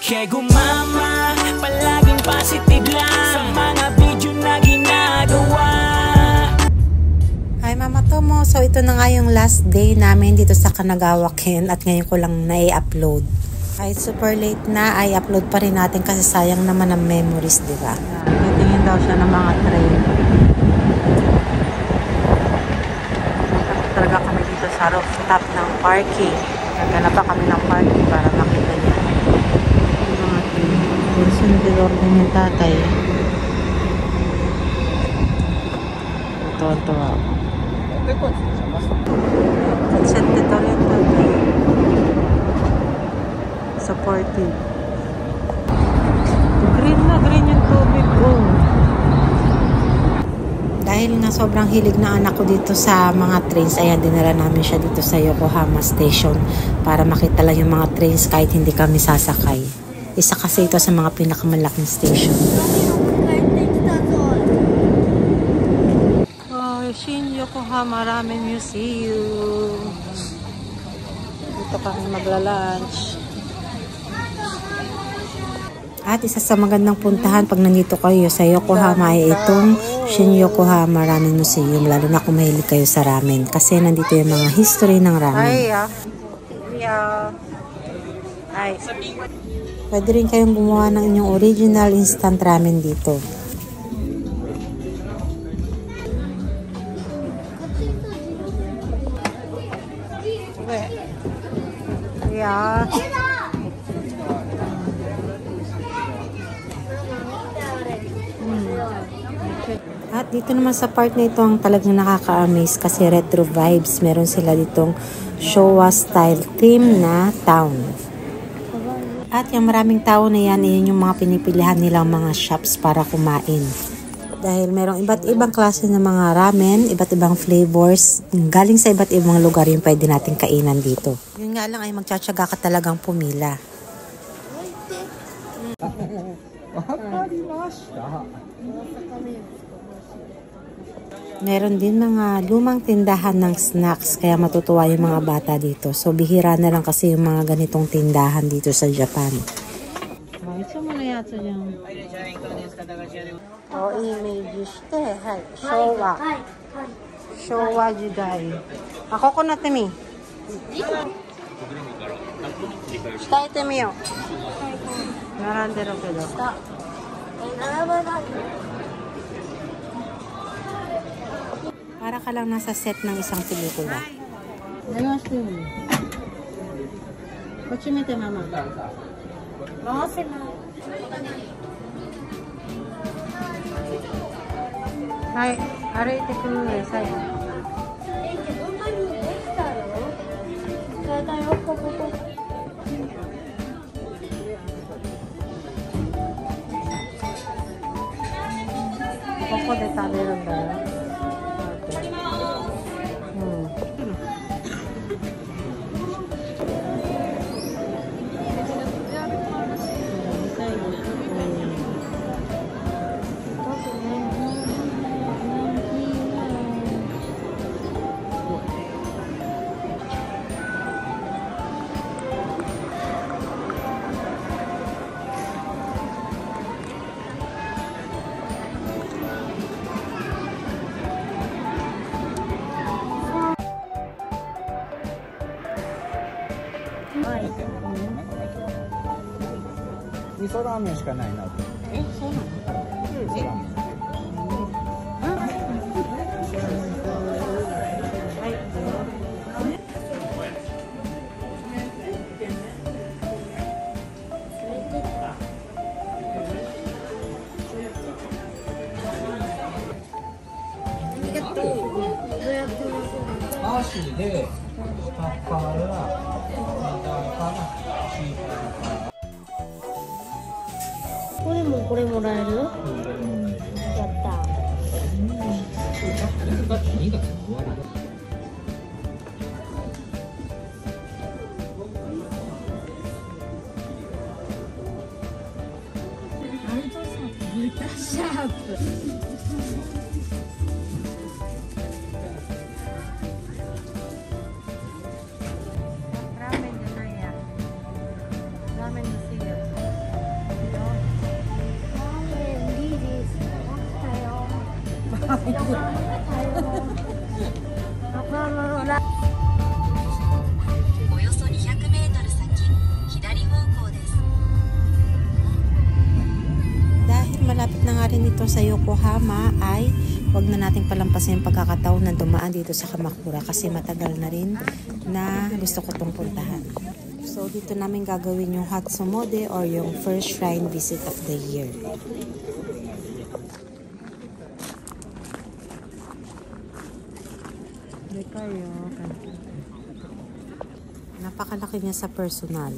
Kaya gumama, palaging positive lang sa mga video na ginagawa. Hi Mama Tomo, so ito na nga yung last day namin dito sa Kanagawa Ken at ngayon ko lang na-i-upload. Kahit super late na, ay upload pa rin natin kasi sayang naman ang memories, di ba? Titingin daw siya ng mga train. Talaga kami dito sa rooftop ng parking. Naghanap pa kami ng parking para makita niya. Yung mga train. Sunod din yung tatay. Ito. Sentito rin tatay. Supportive. Green yung tubig ko. Dahil nga sobrang hilig na anak ko dito sa mga trains, ayan, dinala namin siya dito sa Yokohama Station para makita lang yung mga trains kahit hindi kami sasakay. Isa kasi ito sa mga pinakamalaking station. Oh, Shin Yokohama Ramen Museum. Dito kami magla-lunch. At isa sa magandang puntahan pag nandito kayo sa Yokohama ay itong Shin Yokohama Ramen Museum, lalo na kung mahilig kayo sa ramen kasi nandito yung mga history ng ramen. Pwede rin kayong gumawa ng inyong original instant ramen dito. At dito naman sa part na ito ang talagang nakaka-amaze kasi retro vibes. Meron sila ditong Showa style theme na town. At yung maraming tao na yan, yung mga pinipilihan nilang mga shops para kumain. Dahil merong iba't ibang klase ng mga ramen, iba't ibang flavors, galing sa iba't ibang lugar yung pwede natin kainan dito. Yun nga lang ay magtsatsaga ka talagang pumila. Meron din mga lumang tindahan ng snacks kaya matutuwa yung mga bata dito. So bihira na lang kasi yung mga ganitong tindahan dito sa Japan. Oh, image shite. Hai, Showa. Showa Jidai. Ako ko na temi. Shitaete miyo. Naranderu kedo. Para ka lang nasa set ng isang pelikula. Kochimete mama. Hai, arete kure sai. Koko de taberuんだよ。味噌ラーメンしかないな。え、そうなの？味噌ラーメン。箸で下からこれもらえる？やった。シャープ。Ramen na yan. Ramen na siya. およそ200メートル先、左方向です。 Dahil malapit na nga rin ito sa Yokohama, ay wag na nating palampasin yung pagkakataon na dumaan dito sa Kamakura kasi matagal na rin na gusto ko itong puntahan. So dito namin gagawin yung Hatsumode or yung first shrine visit of the year. Napakalaki niya sa personal.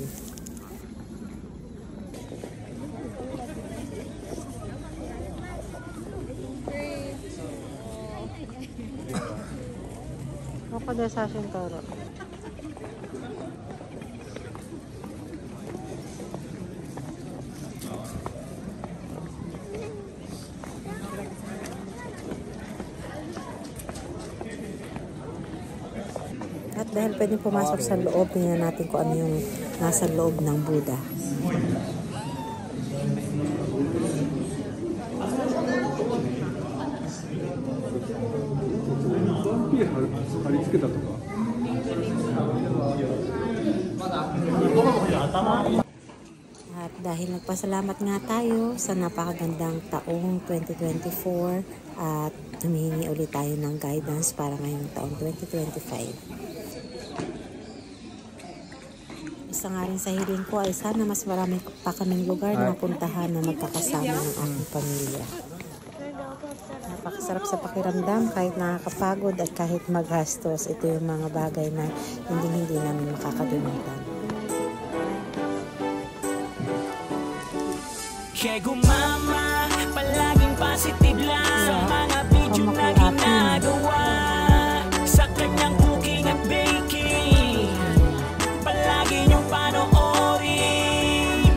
Ako na sa akin toro. At dahil pwedeng pumasok sa loob, tingnan natin kung ano yung nasa loob ng Buddha. At dahil nagpasalamat nga tayo sa napakagandang taong 2024 at humihingi ulit tayo ng guidance para ngayong taong 2025. Isa nga rin sa hiling ko ay sana mas marami pa kaming lugar na mapuntahan na magkakasama ng aking pamilya. Napakasarap sa pakiramdam kahit nakakapagod at kahit maghastos. Ito yung mga bagay na hindi namin makakalimutan. Kaya gumama, palaging positive lang sa mga video na ginagawa, sa kanyang cooking at baking. Palagi niyong panoorin,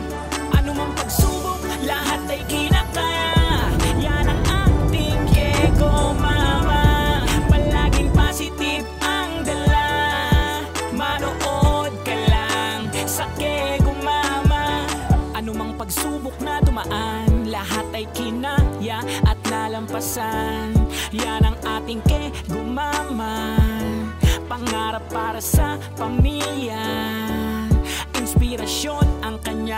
anumang pagsubok, lahat ay kinakaya. Yan ang ating Kego Mama, palaging positive ang dala. Manood ka lang sa Kego Mama, anumang pagsubok na dumaan, lahat ay kinaya at nalampasan. Yan ang ating Kego Mama, pangarap para sa pamilya, inspirasyon ang kanya.